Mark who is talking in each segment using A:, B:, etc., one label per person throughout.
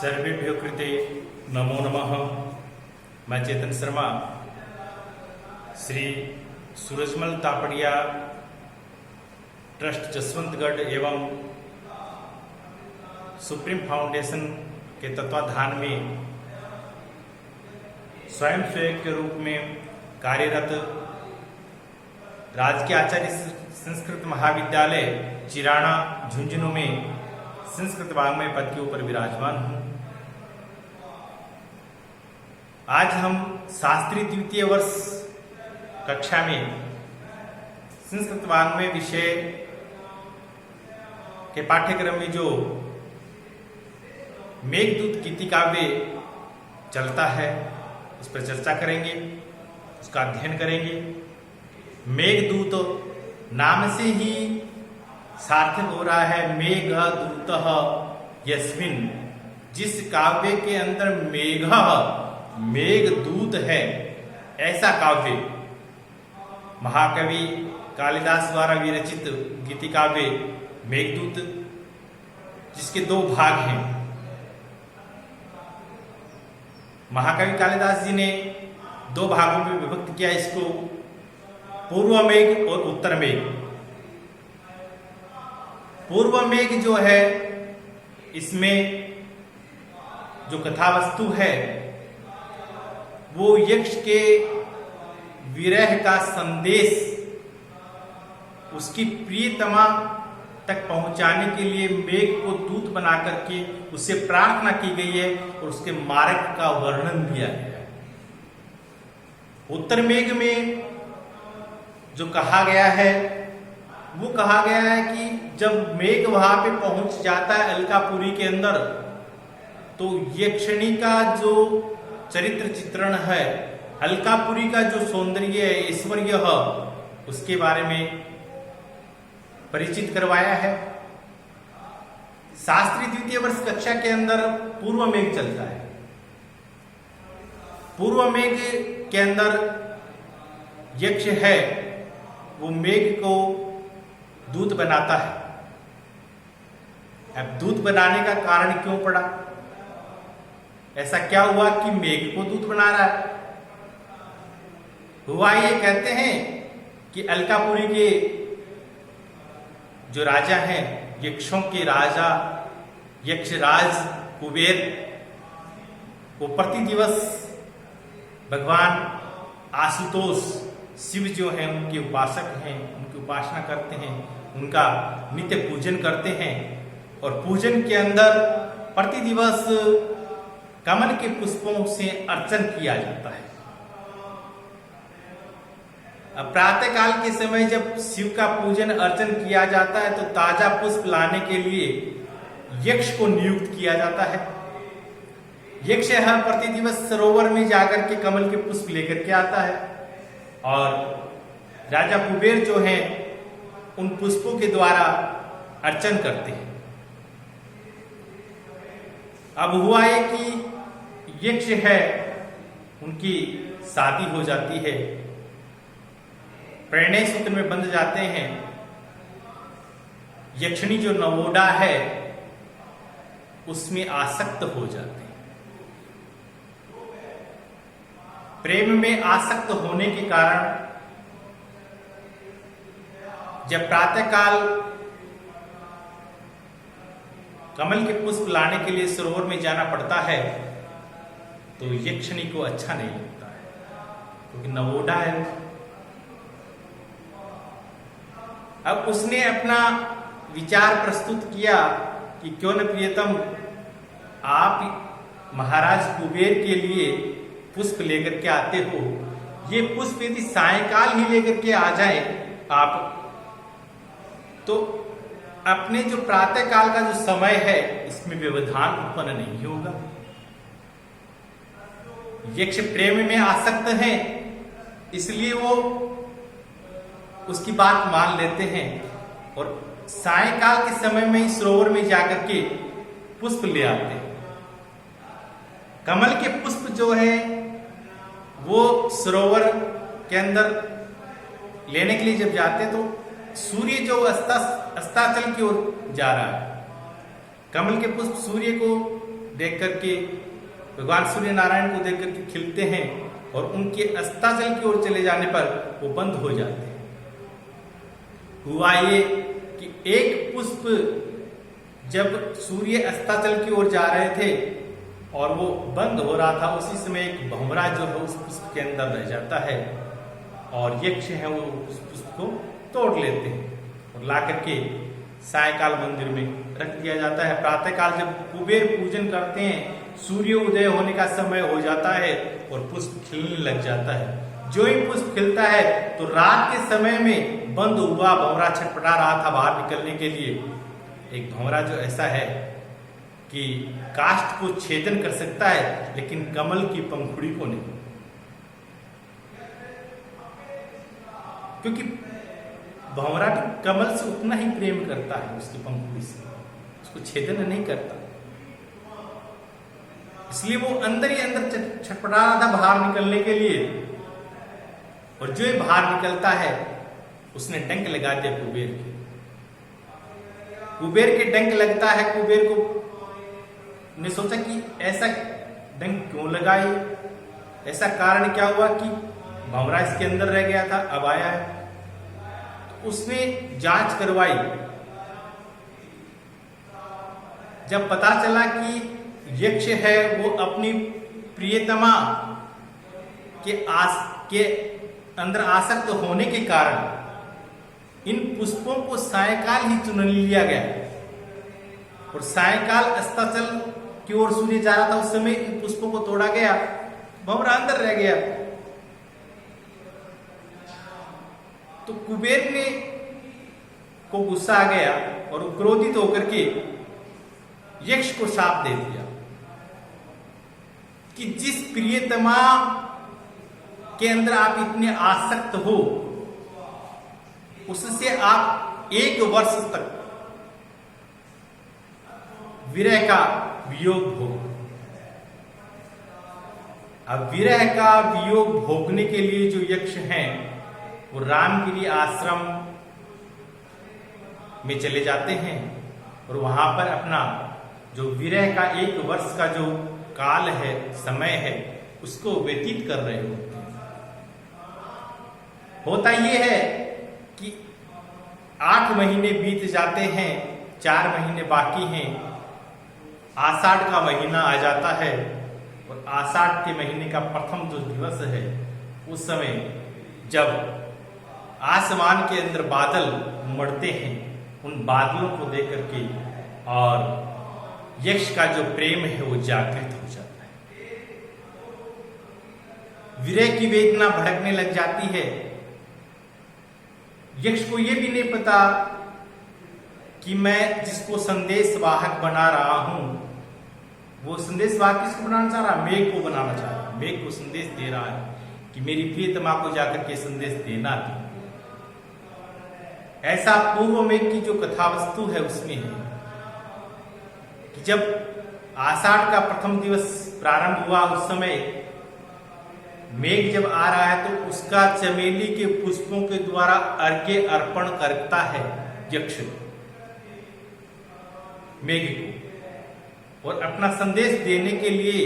A: सर्वेभ्यो कृते नमो नमः। मैं चेतन शर्मा श्री सूरजमल तापड़िया ट्रस्ट जसवंतगढ़ एवं सुप्रीम फाउंडेशन के तत्वाधान में स्वयं सेवक के रूप में कार्यरत राजकीय आचार्य संस्कृत महाविद्यालय चिराना झुंझुनू में संस्कृत वाङ्मय पद के ऊपर विराजमान हूँ। आज हम शास्त्री द्वितीय वर्ष कक्षा में संस्कृत वाङ्मय विषय के पाठ्यक्रम में जो मेघदूत गीतिकाव्य चलता है उस पर चर्चा करेंगे, उसका अध्ययन करेंगे। मेघदूत नाम से ही सार्थक हो रहा है मेघदूतः यस्मिन्, जिस काव्य के अंदर मेघदूत है ऐसा काव्य महाकवि कालिदास द्वारा विरचित गीतिकाव्य मेघदूत, जिसके दो भाग हैं। महाकवि कालिदास जी ने दो भागों में विभक्त किया इसको, पूर्व मेघ और उत्तर मेघ। पूर्व मेघ जो है इसमें जो कथा वस्तु है वो यक्ष के विरह का संदेश उसकी प्रियतमा तक पहुंचाने के लिए मेघ को दूत बना करके उससे प्रार्थना की गई है और उसके मार्ग का वर्णन दिया गया है। उत्तर मेघ में जो कहा गया है वो कहा गया है कि जब मेघ वहां पे पहुंच जाता है अलकापुरी के अंदर, तो यक्षिणी का जो चरित्र चित्रण है, अलकापुरी का जो सौंदर्य है, ऐश्वर्य है, उसके बारे में परिचित करवाया है। शास्त्री द्वितीय वर्ष कक्षा के अंदर पूर्व मेघ चलता है। पूर्व मेघ के अंदर यक्ष है वो मेघ को दूत बनाता है। अब दूत बनाने का कारण क्यों पड़ा? ऐसा क्या हुआ कि मेघ को दूत बना रहा है? हुआ ये कहते हैं कि अलकापुरी के जो राजा हैं, यक्षों के राजा यक्षराज कुबेर, वो प्रति दिवस भगवान आशुतोष शिव जो हैं उनके उपासक हैं, उनकी उपासना करते हैं, उनका नित्य पूजन करते हैं। और पूजन के अंदर प्रति दिवस कमल के पुष्पों से अर्चन किया जाता है। अब प्रातः काल के समय जब शिव का पूजन अर्चन किया जाता है तो ताजा पुष्प लाने के लिए यक्ष को नियुक्त किया जाता है। यक्ष हर प्रति दिवस सरोवर में जाकर के कमल के पुष्प लेकर के आता है और राजा कुबेर जो हैं उन पुष्पों के द्वारा अर्चन करते हैं। अब हुआ है कि यक्ष है उनकी शादी हो जाती है, प्रणय सूत्र में बंध जाते हैं। यक्षिणी जो नवोडा है उसमें आसक्त हो जाते हैं। प्रेम में आसक्त होने के कारण जब प्रातःकाल कमल के पुष्प लाने के लिए सरोवर में जाना पड़ता है तो यक्षिणी को अच्छा नहीं लगता है, क्योंकि नवोडा है। अब उसने अपना विचार प्रस्तुत किया कि क्यों न प्रियतम आप महाराज कुबेर के लिए पुष्प लेकर के आते हो, ये पुष्प यदि सायंकाल ही लेकर के आ जाए आप, तो अपने जो प्रातः काल का जो समय है इसमें व्यवधान उत्पन्न नहीं होगा। यक्ष प्रेम में आसक्त हैं, इसलिए वो उसकी बात मान लेते हैं और सायंकाल के समय में ही सरोवर में जाकर के पुष्प ले आते हैं। कमल के पुष्प जो है वो सरोवर के अंदर लेने के लिए जब जाते तो सूर्य जो अस्ताचल की ओर जा रहा है, कमल के पुष्प सूर्य को देख करके, भगवान सूर्य नारायण को देख करके खिलते हैं और उनके अस्ताचल की ओर चले जाने पर वो बंद हो जाते हैं। हुआ ये कि एक पुष्प जब सूर्य अस्ताचल की ओर जा रहे थे और वो बंद हो रहा था, उसी समय एक भंवरा जो है उस पुष्प के अंदर रह जाता है और यक्ष है वो उस पुष्प को तोड़ लेते हैं और ला करके सायकाल मंदिर में रख दिया जाता है। प्रातःकाल जब कुबेर पूजन करते हैं, सूर्य उदय होने का समय हो जाता है और पुष्प खिलने लग जाता है। जो ही पुष्प खिलता है तो रात के समय में बंद हुआ भंवरा छटपटा रहा था बाहर निकलने के लिए। एक भंवरा जो ऐसा है कि काष्ठ को छेदन कर सकता है लेकिन कमल की पंखुड़ी को नहीं, क्योंकि भंवरा कमल से उतना ही प्रेम करता है, उसकी पंखुड़ी से उसको छेदन नहीं करता। इसलिए वो अंदर ही अंदर छटपटा रहा था बाहर निकलने के लिए, और जो बाहर निकलता है उसने डंक लगा दिया कुबेर के। कुबेर के डंक लगता है, कुबेर को ने सोचा कि ऐसा डंक क्यों लगाई, ऐसा कारण क्या हुआ कि भंवरा इसके अंदर रह गया था, अब आया है। तो उसने जांच करवाई। जब पता चला कि यक्ष है वो अपनी प्रियतमा के अंदर आसक्त होने के कारण इन पुष्पों को सायकाल ही चुन लिया गया, और सायकाल अस्ताचल की ओर सूर्य जा रहा था, उस समय इन पुष्पों को तोड़ा गया, भंवरा अंदर रह गया। तो कुबेर ने को गुस्सा आ गया और क्रोधित होकर के यक्ष को शाप दे दिया कि जिस प्रियतमा के अंदर आप इतने आसक्त हो, उससे आप 1 वर्ष तक विरह का वियोग भोग। अब विरह का वियोग भोगने के लिए जो यक्ष हैं वो रामगिरी आश्रम में चले जाते हैं और वहां पर अपना जो विरह का 1 वर्ष का जो काल है, समय है, उसको व्यतीत कर रहे होते हैं। होता यह है कि 8 महीने बीत जाते हैं, 4 महीने बाकी हैं, आषाढ़ का महीना आ जाता है और आषाढ़ के महीने का प्रथम जो दिवस है, उस समय जब आसमान के अंदर बादल उमड़ते हैं, उन बादलों को देख करके और यक्ष का जो प्रेम है वो जागृत हो जाता है। विरह की वेदना भड़कने लग जाती है। यक्ष को यह भी नहीं पता कि मैं जिसको संदेश वाहक बना रहा हूं, वो संदेश वाहक किसको बनाना चाह रहा? मेघ को बनाना चाह रहा है। मेघ को संदेश दे रहा है कि मेरी प्रियतमा को जाकर के संदेश देना थी। ऐसा पूर्व मेघ की जो कथा वस्तु है उसमें है कि जब आषाढ़ का प्रथम दिवस प्रारंभ हुआ, उस समय मेघ जब आ रहा है तो उसका चमेली के पुष्पों के द्वारा अर्घ्य अर्पण करता है यक्ष मेघ को, और अपना संदेश देने के लिए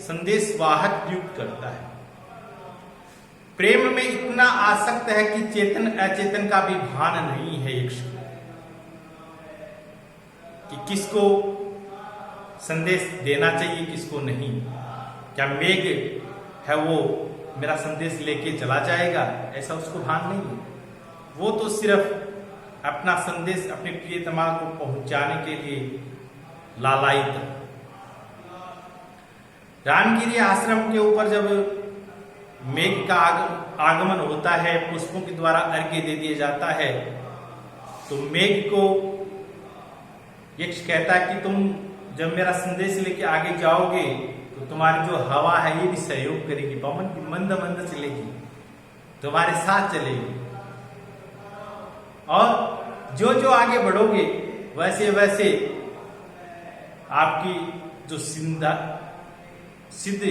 A: संदेश वाहक नियुक्त करता है। प्रेम में इतना आसक्त है कि चेतन अचेतन का भी भान नहीं है यक्ष को कि किसको संदेश देना चाहिए, किसको नहीं। क्या मेघ है वो मेरा संदेश लेके चला जाएगा, ऐसा उसको भान नहीं है। वो तो सिर्फ अपना संदेश अपने प्रियतमा को पहुंचाने के लिए लालायित। रामगिरी आश्रम के ऊपर जब मेघ का आगमन होता है, पुष्पों के द्वारा अर्घ्य दे दिया जाता है, तो मेघ को यक्ष कहता है कि तुम जब मेरा संदेश लेके आगे जाओगे तो तुम्हारी जो हवा है ये भी सहयोग करेगी, पवन की मंद मंद चलेगी, तुम्हारे साथ चलेगी, और जो जो आगे बढ़ोगे वैसे वैसे आपकी जो सिद्ध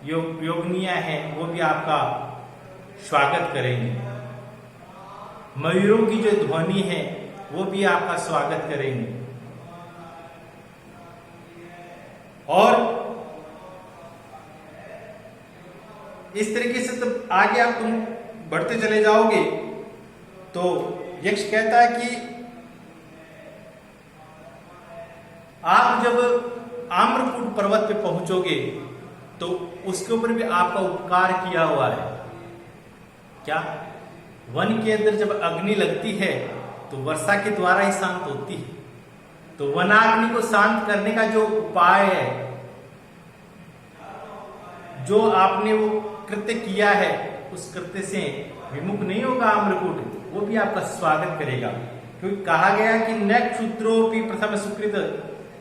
A: योगनियां हैं वो भी आपका स्वागत करेंगे। मयूरों की जो ध्वनि है वो भी आपका स्वागत करेंगे। और इस तरीके से जब आगे आप तुम बढ़ते चले जाओगे तो यक्ष कहता है कि आप जब आम्रकूट पर्वत पे पहुंचोगे तो उसके ऊपर भी आपका उपकार किया हुआ है। क्या? वन के अंदर जब अग्नि लगती है तो वर्षा के द्वारा ही शांत होती है। तो वनाग्नि को शांत करने का जो उपाय है, जो आपने वो कृत्य किया है, उस कृत्य से विमुख नहीं होगा आम्रकूट, वो भी आपका स्वागत करेगा। क्योंकि कहा गया कि न क्षुद्रोपि प्रथम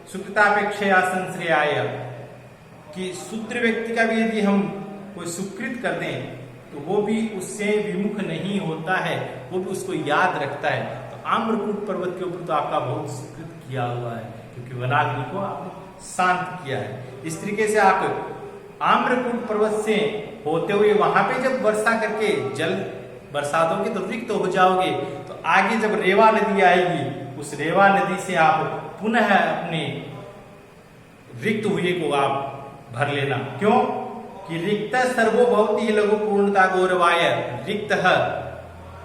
A: सुकृतापेक्षया संश्रयाय, कि शूद्र व्यक्ति का भी यदि हम कोई सुकृत कर दें तो वो भी उससे विमुख नहीं होता है, वो भी उसको याद रखता है। तो आम्रकूट पर्वत के ऊपर तो आपका बहुत सुकृत किया हुआ है, क्योंकि वनाग्नि को आपने शांत किया है। इस तरीके से आप आम्रकूट पर्वत से होते हुए वहां पे जब वर्षा करके जल बरसा दोगे तो रिक्त हो जाओगे। तो आगे जब रेवा नदी आएगी, उस रेवा नदी से आप पुनः अपने रिक्त हुए को आप भर लेना। क्यों? कि रिक्त सर्वो भवति लघु पूर्णता गौरवाय, रिक्त है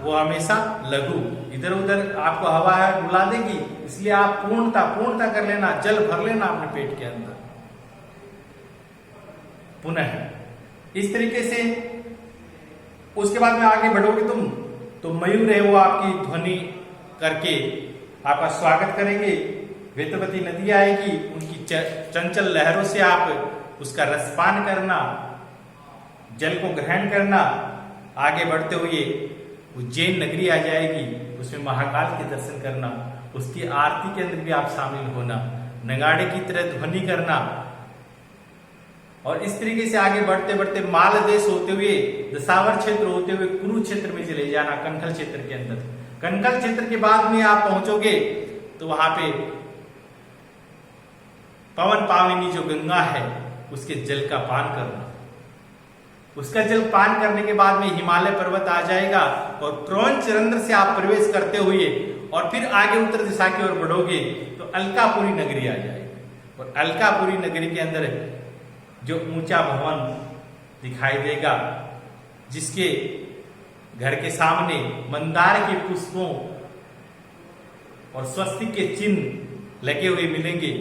A: वो हमेशा लघु, इधर उधर आपको हवा है डुला देगी, इसलिए आप पूर्णता कर लेना, जल भर लेना अपने पेट के अंदर पुनः। इस तरीके से उसके बाद में आगे बढ़ोगे तुम तो मयूर है वो आपकी ध्वनि करके आपका स्वागत करेंगे। वेतवती नदी आएगी, उनकी चंचल लहरों से आप उसका रसपान करना, जल को ग्रहण करना। आगे बढ़ते हुए उज्जैन नगरी आ जाएगी, उसमें महाकाल के दर्शन करना, उसकी आरती के अंदर भी आप शामिल होना, नगाड़े की तरह ध्वनि करना। और इस तरीके से आगे बढ़ते बढ़ते माल देश होते हुए, दशावर क्षेत्र होते हुए कुरुक्षेत्र में चले जाना, कनखल क्षेत्र के अंदर। कनखल क्षेत्र के बाद में आप पहुंचोगे तो वहां पे पवन पाविनी जो गंगा है उसके जल का पान करना। उसका जल पान करने के बाद में हिमालय पर्वत आ जाएगा और क्रौंच रंध्र से आप प्रवेश करते हुए और फिर आगे उत्तर दिशा की ओर बढ़ोगे तो अलकापुरी नगरी आ जाएगी। और अलकापुरी नगरी के अंदर जो ऊंचा भवन दिखाई देगा, जिसके घर के सामने मंदार के पुष्पों और स्वस्तिक के चिन्ह लगे हुए मिलेंगे,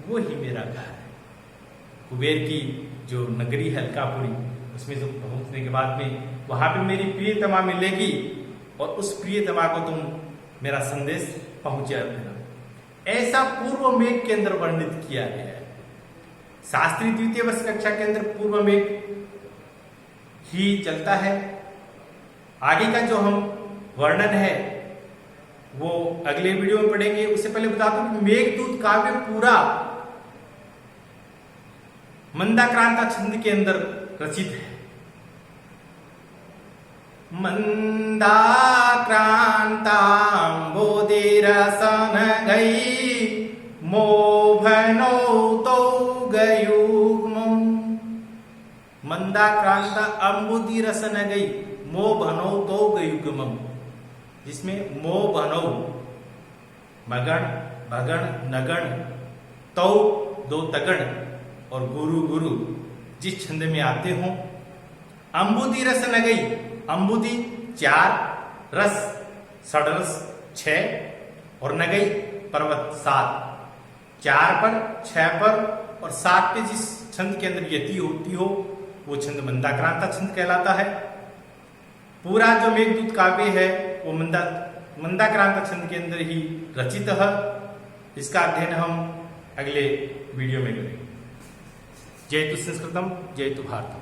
A: वो ही मेरा घर है। कुबेर की जो नगरी है अलकापुरी, उसमें जो पहुंचने के बाद में वहां पे मेरी प्रियतमा मिलेगी और उस प्रियतमा को तुम मेरा संदेश पहुंचा देना। ऐसा पूर्व मेघ के अंदर वर्णित किया गया है। शास्त्री द्वितीय वर्ष कक्षा के अंदर पूर्व मेघ ही चलता है। आगे का जो हम वर्णन है वो अगले वीडियो में पढ़ेंगे। उससे पहले बता दूं कि मेघदूत काव्य पूरा मंदाक्रांता छंद के अंदर रचित है। मंदाक्रांतांबोधिरसन गई मोभनो तो गयुग्मम। मंदाक्रांता अंबुदी रसन गई मोभनो तो गयुग्मम, जिसमें मोभनो मगण भगण नगण तो दो तगण और गुरु गुरु जिस छंद में आते हो। अंबुदी रस न गई, अंबुदी 4, रस षडरस 6 और न गई पर्वत 7। 4 पर 6 पर और 7 पे जिस छंद के अंदर यति होती हो वो छंद मंदाक्रांता छंद कहलाता है। पूरा जो मेघदूत काव्य है वो मंदाक्रांता छंद के अंदर ही रचित है। इसका अध्ययन हम अगले वीडियो में करेंगे। जय तु संस्कृतम, जय तु भारतम।